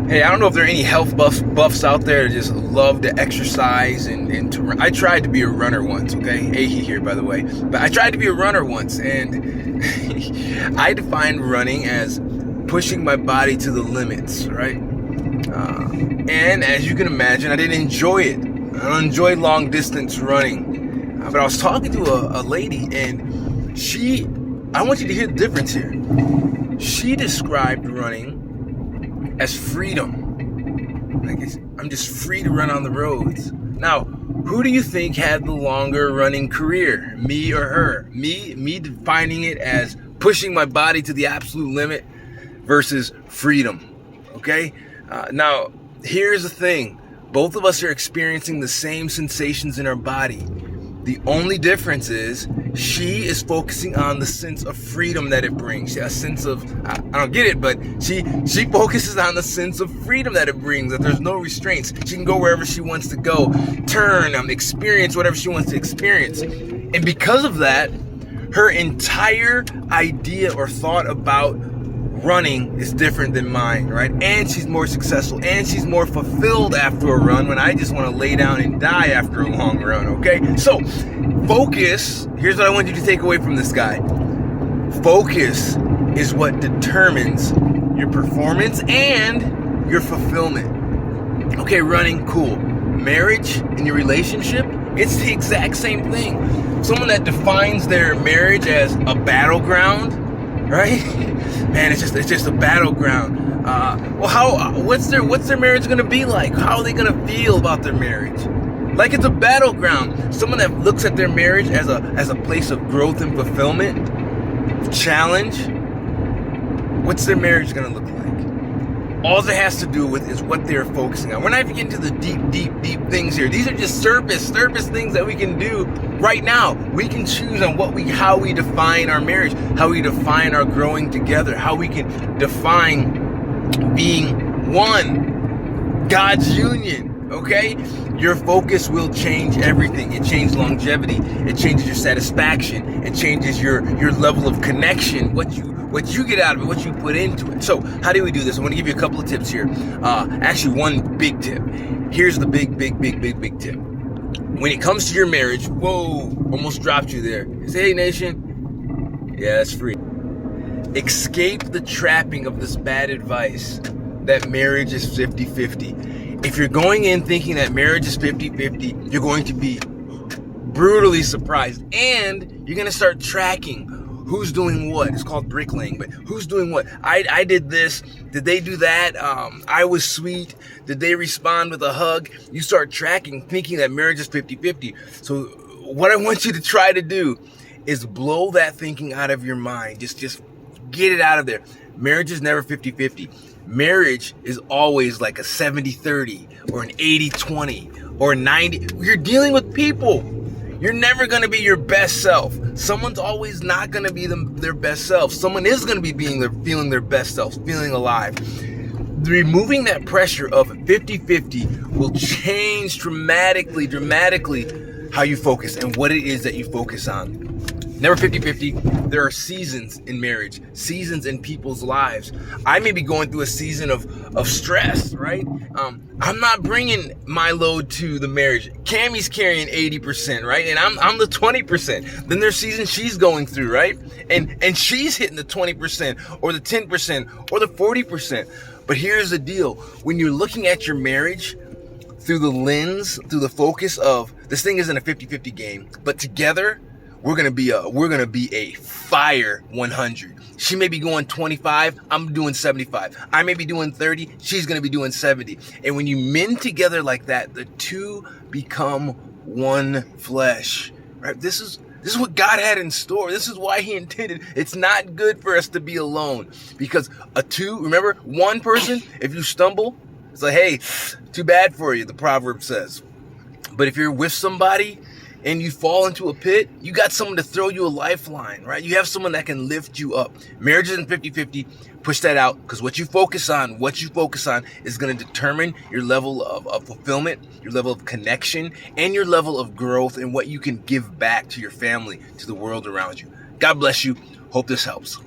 Hey, I don't know if there are any health buffs out there that just love to exercise and to run. I tried to be a runner once, okay? Ahi here, by the way. But I tried to be a runner once, and I defined running as pushing my body to the limits, right? And as you can imagine, I didn't enjoy it. I don't enjoy long distance running. But I was talking to a lady, and I want you to hear the difference here. She described running as freedom. Like I'm just free to run on the roads. Now, who do you think had the longer running career? Me or her? Me defining it as pushing my body to the absolute limit versus freedom. Okay? Now, here's the thing. Both of us are experiencing the same sensations in our body. The only difference is she is focusing on the sense of freedom that it brings. A sense of, I don't get it, but she focuses on the sense of freedom that it brings, that there's no restraints. She can go wherever she wants to go, turn, experience whatever she wants to experience. And because of that, her entire idea or thought about running is different than mine, right? And she's more successful, and she's more fulfilled after a run when I just want to lay down and die after a long run, okay? So, focus, here's what I want you to take away from this guy. Focus is what determines your performance and your fulfillment. Okay, running, cool. Marriage and your relationship, it's the exact same thing. Someone that defines their marriage as a battleground, right? Man, it's just a battleground. What's their marriage gonna be like? How are they gonna feel about their marriage? Like it's a battleground. Someone that looks at their marriage as a place of growth and fulfillment, challenge. What's their marriage gonna look like? All it has to do with is what they're focusing on. We're not even getting to the deep things here. These are just surface things that we can do right now. We can choose on how we define our marriage, how we define our growing together, how we can define being one, God's union, okay? Your focus will change everything. It changes longevity. It changes your satisfaction. It changes your level of connection, what you get out of it, what you put into it. So how do we do this? I'm going to give you a couple of tips here. Actually, one big tip. Here's the big tip. When it comes to your marriage, whoa, almost dropped you there. Say, hey, nation. Yeah, that's free. Escape the trapping of this bad advice that marriage is 50-50. If you're going in thinking that marriage is 50-50, you're going to be brutally surprised. And you're going to start tracking who's doing what. It's called bricklaying, but who's doing what? I did this. Did they do that? I was sweet. Did they respond with a hug? You start tracking, thinking that marriage is 50-50. So what I want you to try to do is blow that thinking out of your mind. Just get it out of there. Marriage is never 50-50. Marriage is always like a 70-30 or an 80-20 or 90. You're dealing with people. You're never going to be your best self. Someone's always not going to be their best self. Someone is going to be feeling their best self, feeling alive. Removing that pressure of 50-50 will change dramatically how you focus and what it is that you focus on. Never 50-50. There are seasons in marriage, seasons in people's lives. I may be going through a season of stress, right? I'm not bringing my load to the marriage. Cammie's carrying 80%, right? And I'm the 20%. Then there's seasons she's going through, right? And she's hitting the 20% or the 10% or the 40%. But here's the deal. When you're looking at your marriage through the lens, through the focus of this thing isn't a 50-50 game, but together we're gonna be a fire 100. She may be going 25, I'm doing 75. I may be doing 30, she's gonna be doing 70. And when you mend together like that, the two become one flesh. Right? This is what God had in store. This is why He intended. It's not good for us to be alone, because remember, one person, if you stumble, it's like, hey, too bad for you, the proverb says. But if you're with somebody and you fall into a pit, you got someone to throw you a lifeline, right? You have someone that can lift you up. Marriage isn't 50-50. Push that out, because what you focus on is going to determine your level of fulfillment, your level of connection, and your level of growth, and what you can give back to your family, to the world around you. God bless you. Hope this helps.